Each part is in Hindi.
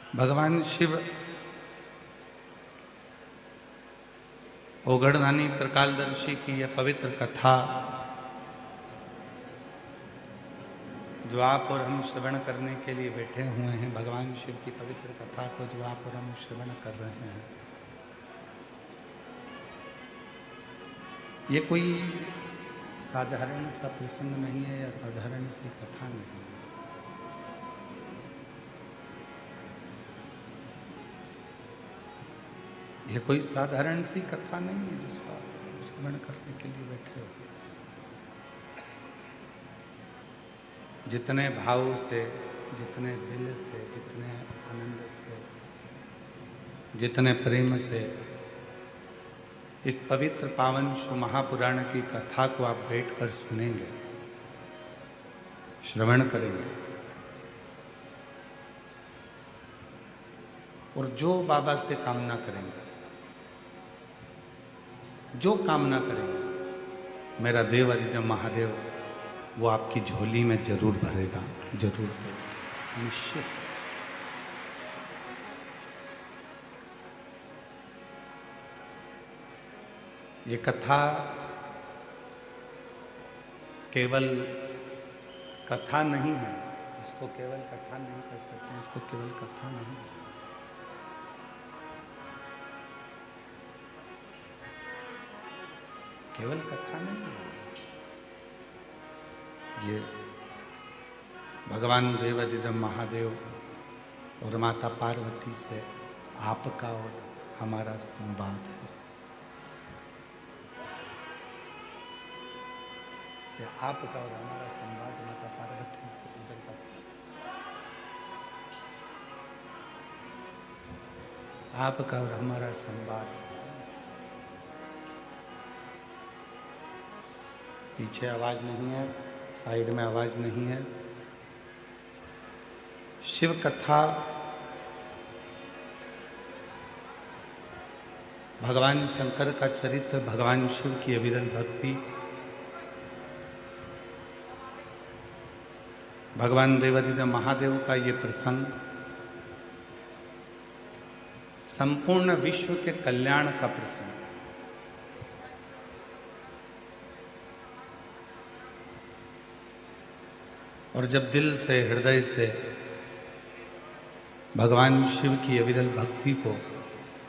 भगवान शिव ओगढ़दानी त्रिकालदर्शी की यह पवित्र कथा जो आप और हम श्रवण करने के लिए बैठे हुए हैं, भगवान शिव की पवित्र कथा को जो आप और हम श्रवण कर रहे हैं, ये कोई साधारण सा प्रसंग नहीं है या साधारण सी कथा नहीं है। ये कोई साधारण सी कथा नहीं है जिसको आप श्रवण करने के लिए बैठे हो। जितने भाव से, जितने दिल से, जितने आनंद से, जितने प्रेम से इस पवित्र पावन शिव महापुराण की कथा को आप बैठकर सुनेंगे, श्रवण करेंगे, और जो बाबा से कामना करेंगे, जो कामना करेंगे, मेरा देव अधिदेव महादेव वो आपकी झोली में जरूर भरेगा, जरूर भरेगा, निश्चित। ये कथा केवल कथा नहीं है, इसको केवल कथा नहीं कर सकते, इसको केवल कथा नहीं, केवल कथा नहीं है। ये भगवान देव अधिदेव महादेव और माता पार्वती से आपका और हमारा संवाद है। ये आपका और हमारा संवाद माता पार्वती से उधर का, आपका और हमारा संवाद। पीछे आवाज नहीं है, साइड में आवाज नहीं है। शिव कथा भगवान शंकर का चरित्र, भगवान शिव की अविरल भक्ति, भगवान देवाधिदेव महादेव का ये प्रसंग संपूर्ण विश्व के कल्याण का प्रसंग। और जब दिल से, हृदय से भगवान शिव की अविरल भक्ति को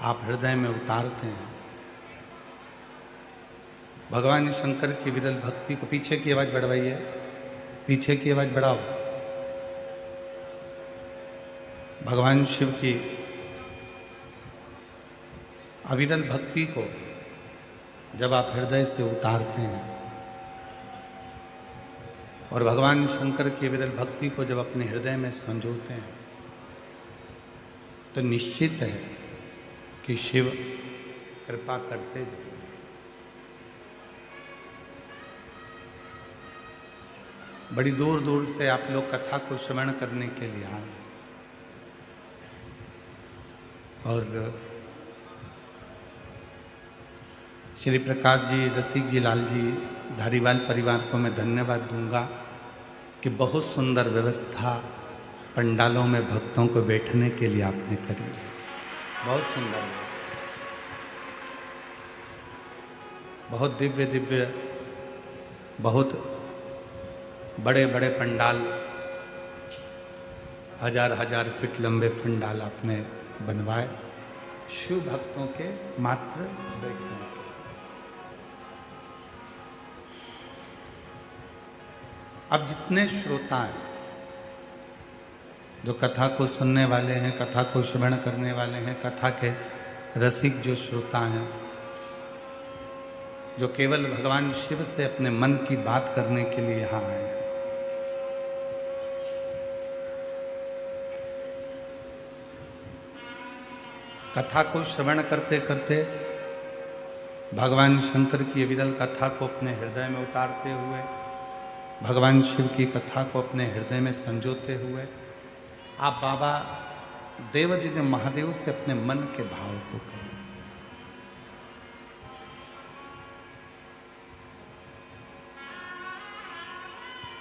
आप हृदय में उतारते हैं, भगवान शंकर की विरल भक्ति को, पीछे की आवाज बढ़वाइए, पीछे की आवाज बढ़ाओ। भगवान शिव की अविरल भक्ति को जब आप हृदय से उतारते हैं और भगवान शंकर की विरल भक्ति को जब अपने हृदय में संजोते हैं, तो निश्चित है कि शिव कृपा करते जाएंगे। बड़ी दूर दूर से आप लोग कथा को श्रवण करने के लिए आए, और श्री प्रकाश जी, रसिक जी, लाल जी, धारीवाल परिवार को मैं धन्यवाद दूंगा कि बहुत सुंदर व्यवस्था पंडालों में भक्तों को बैठने के लिए आपने करी है। बहुत सुंदर व्यवस्था, बहुत दिव्य दिव्य, बहुत बड़े बड़े पंडाल, हजार हजार फीट लंबे पंडाल आपने बनवाए शिव भक्तों के मात्र बैठने के। अब जितने श्रोता हैं, जो कथा को सुनने वाले हैं, कथा को श्रवण करने वाले हैं, कथा के रसिक जो श्रोता हैं, जो केवल भगवान शिव से अपने मन की बात करने के लिए यहाँ आए हैं, कथा को श्रवण करते करते भगवान शंकर की विरल कथा को अपने हृदय में उतारते हुए, भगवान शिव की कथा को अपने हृदय में संजोते हुए, आप बाबा देवाधिदेव महादेव से अपने मन के भाव को कहें।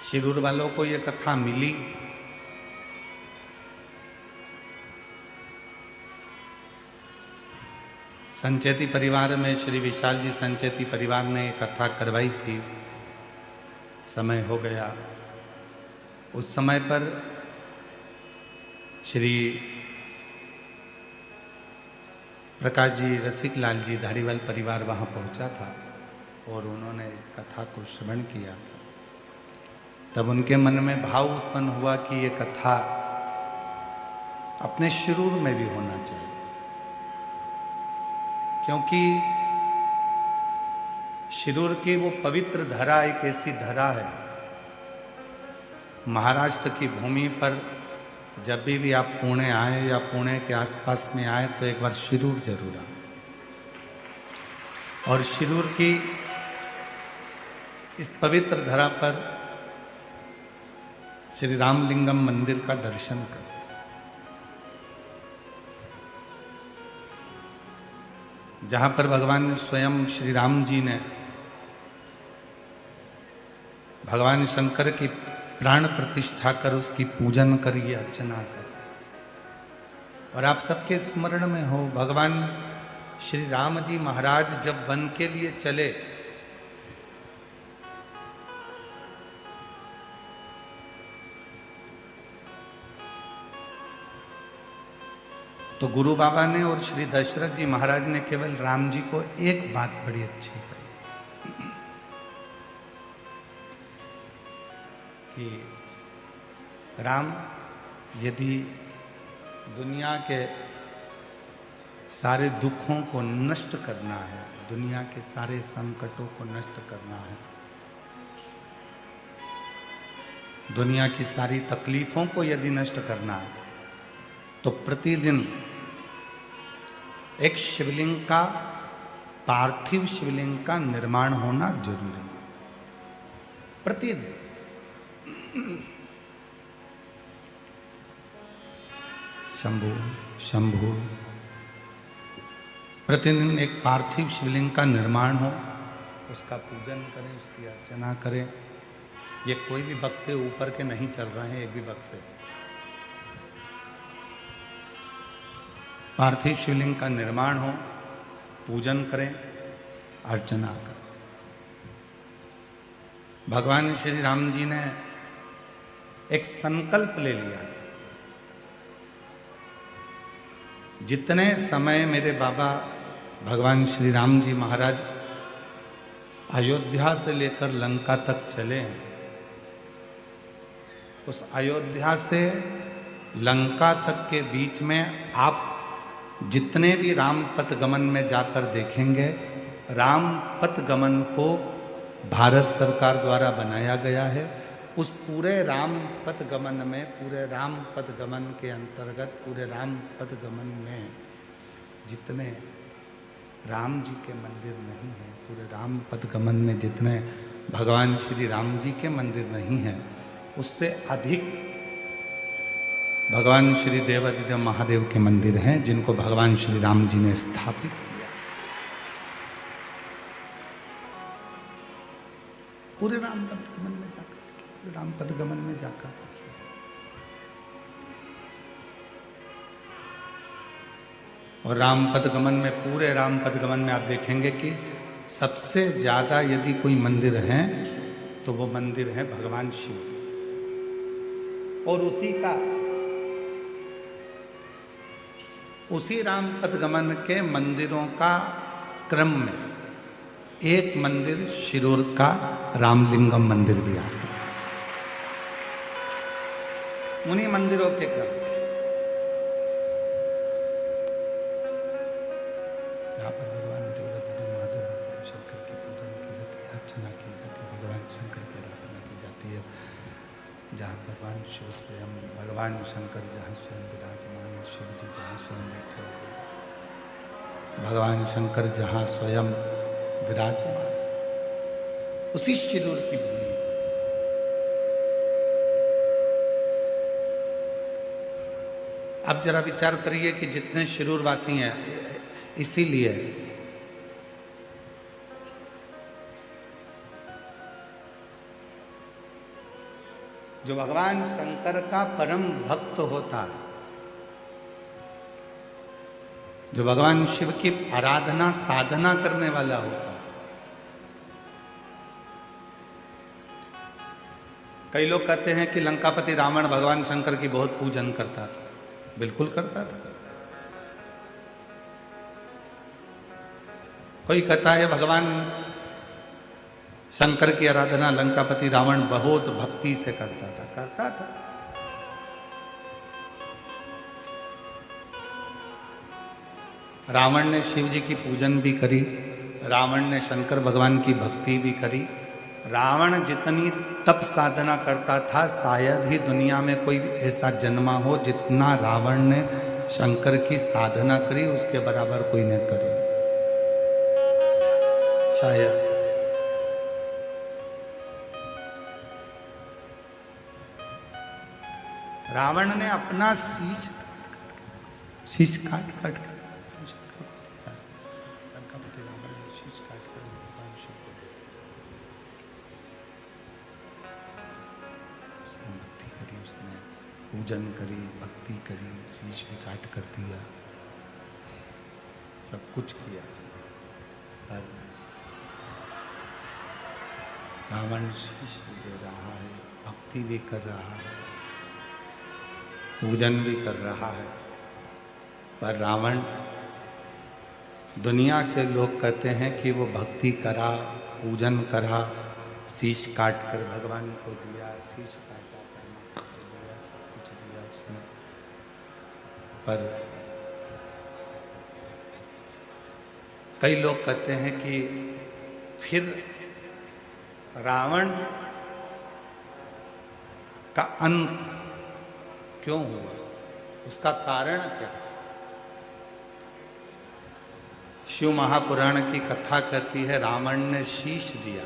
शिरूर वालों को ये कथा मिली, संचेती परिवार में श्री विशाल जी संचेती परिवार ने एक कथा करवाई थी। समय हो गया। उस समय पर श्री प्रकाश जी रसिक लाल जी धारीवाल परिवार वहाँ पहुँचा था और उन्होंने इस कथा को श्रवण किया था। तब उनके मन में भाव उत्पन्न हुआ कि ये कथा अपने शिरूर में भी होना चाहिए, क्योंकि शिरूर की वो पवित्र धरा एक ऐसी धरा है, महाराष्ट्र की भूमि पर जब भी आप पुणे आए या पुणे के आसपास में आए तो एक बार शिरूर जरूर आए और शिरूर की इस पवित्र धरा पर श्री रामलिंगम मंदिर का दर्शन करें। जहां पर भगवान स्वयं श्री राम जी ने भगवान शंकर की प्राण प्रतिष्ठा कर उसकी पूजन करिए, अर्चना कर। और आप सबके स्मरण में हो भगवान श्री राम जी महाराज जब वन के लिए चले तो गुरु बाबा ने और श्री दशरथ जी महाराज ने केवल राम जी को एक बात बड़ी अच्छी कही कि राम, यदि दुनिया के सारे दुखों को नष्ट करना है, दुनिया के सारे संकटों को नष्ट करना है, दुनिया की सारी तकलीफों को यदि नष्ट करना है, तो प्रतिदिन एक शिवलिंग का, पार्थिव शिवलिंग का निर्माण होना जरूरी है। प्रतिदिन शंभु शंभु प्रतिदिन एक पार्थिव शिवलिंग का निर्माण हो, उसका पूजन करें, उसकी अर्चना करें। ये कोई भी बक्से ऊपर के नहीं चल रहे हैं, एक भी बक्से। पार्थिव शिवलिंग का निर्माण हो, पूजन करें, अर्चना करें। भगवान श्री राम जी ने एक संकल्प ले लिया था, जितने समय मेरे बाबा भगवान श्री राम जी महाराज अयोध्या से लेकर लंका तक चले, उस अयोध्या से लंका तक के बीच में आप जितने भी राम पथ गमन में जाकर देखेंगे, राम पथ गमन को भारत सरकार द्वारा बनाया गया है। उस पूरे राम पथ गमन में, पूरे राम पथ गमन के अंतर्गत, पूरे राम पथ गमन में जितने राम जी के मंदिर नहीं हैं, पूरे राम पथ गमन में जितने भगवान श्री राम जी के मंदिर नहीं हैं, उससे अधिक भगवान श्री देवादिदेव महादेव के मंदिर हैं, जिनको भगवान श्री राम जी ने स्थापित किया। पूरे राम पथ गमन में जाकर, पूरे राम पथ गमन में जाकर देखिए। और राम पथ गमन में, पूरे राम पथ गमन में आप देखेंगे कि सबसे ज्यादा यदि कोई मंदिर है तो वो मंदिर है भगवान शिव, और उसी राम पथ गमन के मंदिरों का क्रम में एक मंदिर शिरूर का रामलिंगम मंदिर भी आता है। उन्हीं मंदिरों के क्रम, जहाँ पर भगवान देवादिदेव महादेव भगवान शंकर की पूजन की जाती है, अर्चना की जाती है, भगवान शंकर की आराधना की जाती है, जहाँ भगवान शिव स्वयं, भगवान शंकर जहाँ स्वयं विराजमान है, शिव जी जहाँ स्वयं बैठे हुए, भगवान शंकर जहाँ स्वयं विराजमान, उसी शिरूर की भूमि। अब जरा विचार करिए कि जितने शिरूर वासी हैं, इसीलिए जो भगवान शंकर का परम भक्त होता है, जो भगवान शिव की आराधना साधना करने वाला होता है। कई लोग कहते हैं कि लंकापति रावण भगवान शंकर की बहुत पूजन करता था। बिल्कुल करता था। कोई कहता है भगवान शंकर की आराधना लंकापति रावण बहुत भक्ति से करता था। रावण ने शिव जी की पूजन भी करी, रावण ने शंकर भगवान की भक्ति भी करी। रावण जितनी तप साधना करता था, शायद ही दुनिया में कोई ऐसा जन्मा हो जितना रावण ने शंकर की साधना करी उसके बराबर कोई ने करी, शायद। रावण ने अपना शीश काट कर लंकापति रावण ने शीश काट कर भगवान शिव को उसने भक्ति करी, उसने पूजन करी, भक्ति करी, शीश भी काट कर दिया, सब कुछ किया। पर रावण शीश दे रहा है, भक्ति भी कर रहा है, पूजन भी कर रहा है, पर रावण, दुनिया के लोग कहते हैं कि वो भक्ति करा, पूजन करा, शीश काट कर भगवान को दिया, शीश काटा, दिया, सब कुछ दिया उसने। पर कई लोग कहते हैं कि फिर रावण का अंत क्यों हुआ, उसका कारण क्या? शिव महापुराण की कथा कहती है रावण ने शीश दिया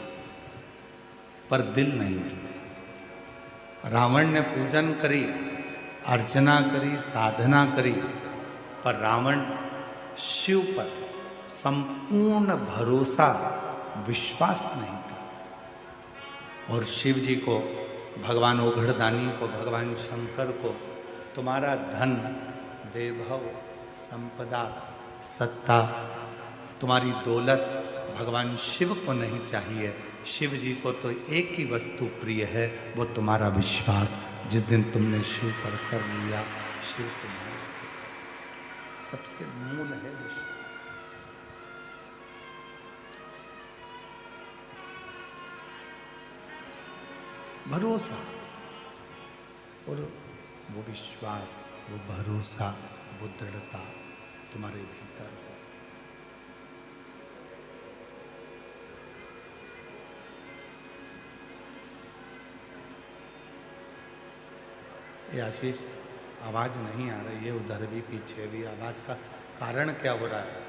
पर दिल नहीं दिया। रावण ने पूजन करी, अर्चना करी, साधना करी, पर रावण शिव पर संपूर्ण भरोसा, विश्वास नहीं किया। और शिव जी को, भगवान ओघड़दानी को, भगवान शंकर को तुम्हारा धन, वैभव, संपदा, सत्ता, तुम्हारी दौलत भगवान शिव को नहीं चाहिए। शिव जी को तो एक ही वस्तु प्रिय है, वो तुम्हारा विश्वास। जिस दिन तुमने शिव पर कर लिया, शिव को सबसे मूल है विश्वास। भरोसा, और वो विश्वास, वो भरोसा, वो दृढ़ता तुम्हारे भीतर हो। ये आशीष, आवाज नहीं आ रही है, उधर भी पीछे भी। आवाज का कारण क्या हो रहा है?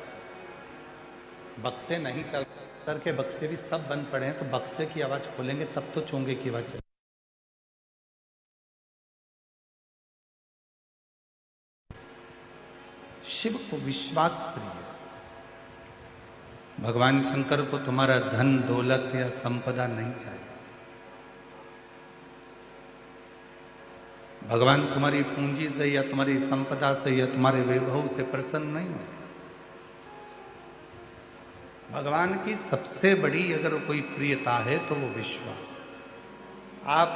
बक्से नहीं चल करके, बक्से भी सब बंद पड़े हैं, तो बक्से की आवाज खोलेंगे तब तो चोंगे की आवाज चले। शिव को विश्वास प्रिय, भगवान शंकर को तुम्हारा धन, दौलत या संपदा नहीं चाहिए। भगवान तुम्हारी पूंजी से या तुम्हारी संपदा से या तुम्हारे वैभव से प्रसन्न नहीं है। भगवान की सबसे बड़ी अगर कोई प्रियता है तो वो विश्वास। आप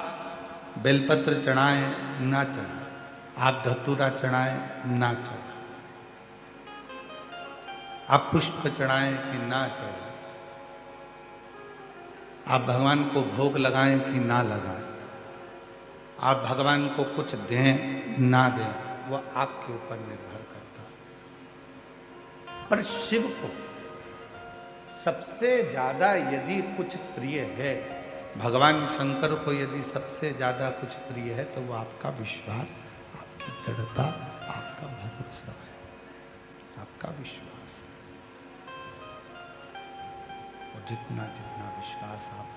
बेलपत्र चढ़ाएं ना चढ़ाएं, आप धतूरा चढ़ाएं ना चढ़ाएं, आप पुष्प चढ़ाएं कि ना चढ़ाएं, आप भगवान को भोग लगाएं कि ना लगाएं, आप भगवान को कुछ दें ना दें, वो आपके ऊपर निर्भर करता है। पर शिव को सबसे ज्यादा यदि कुछ प्रिय है, भगवान शंकर को यदि सबसे ज्यादा कुछ प्रिय है, तो वो आपका विश्वास, आपकी दृढ़ता, आपका भरोसा है, आपका विश्वास है। और जितना जितना विश्वास आप,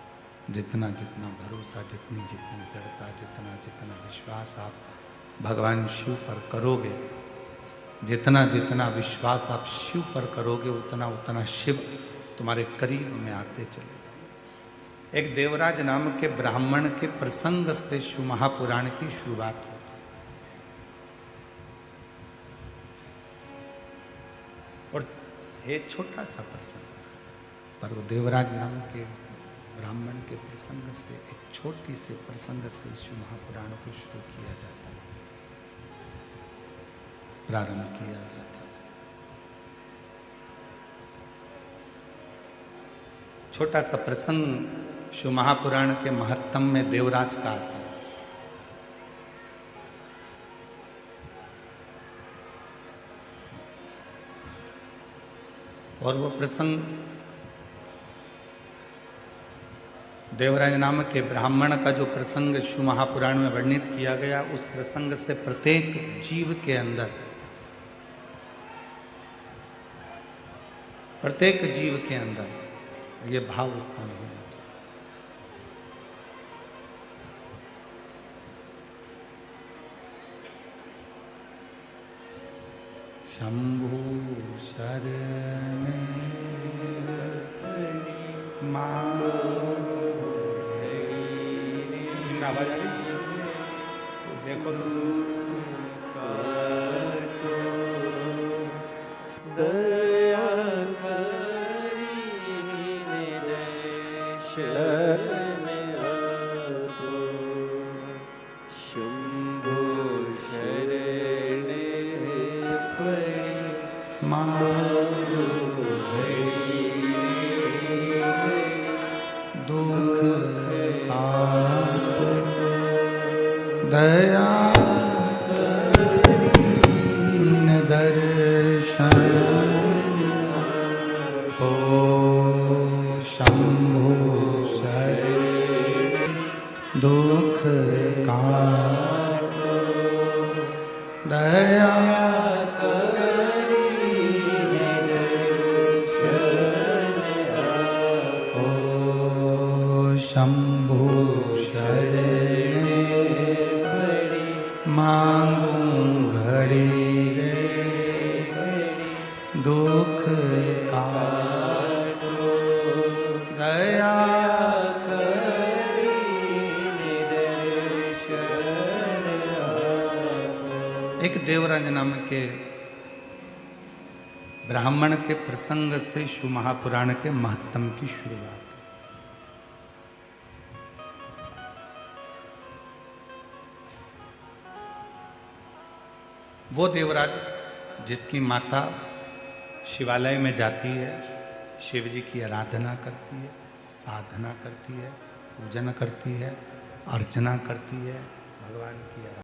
जितना जितना भरोसा, जितनी जितनी दृढ़ता, जितना जितना विश्वास आप भगवान शिव पर करोगे, जितना जितना विश्वास आप शिव पर करोगे, उतना उतना शिव तुम्हारे करीब में आते चले जाएंगे। एक देवराज नाम के ब्राह्मण के प्रसंग से शिव महापुराण की शुरुआत होती। और है छोटा सा प्रसंग, पर वो देवराज नाम के ब्राह्मण के प्रसंग से, एक छोटी से प्रसंग से शिव महापुराण को शुरू किया जाता है, प्रारंभ किया जाता है। छोटा सा प्रसंग शिव महापुराण के महत्तम में देवराज का आता है। और वो प्रसंग देवराज नाम के ब्राह्मण का जो प्रसंग शिव महापुराण में वर्णित किया गया, उस प्रसंग से प्रत्येक जीव के अंदर, प्रत्येक जीव के अंदर ये भाव उत्पन्न हुआ। शंभु शरण आवाज आ रही तो देखो तो दया शरण आपो शंभो शरण पड़े दुख दया करीन दर्शन हो शंभु शरण दुख काटो दया करीन दर्शन हो शंभु शरण मांगू घड़ी दुख काटो दया एक देवराज नाम के ब्राह्मण के प्रसंग से शिव महापुराण के महत्तम की शुरुआत। वो देवराज जिसकी माता शिवालय में जाती है, शिव जी की आराधना करती है, साधना करती है, पूजन करती है, अर्चना करती है, भगवान की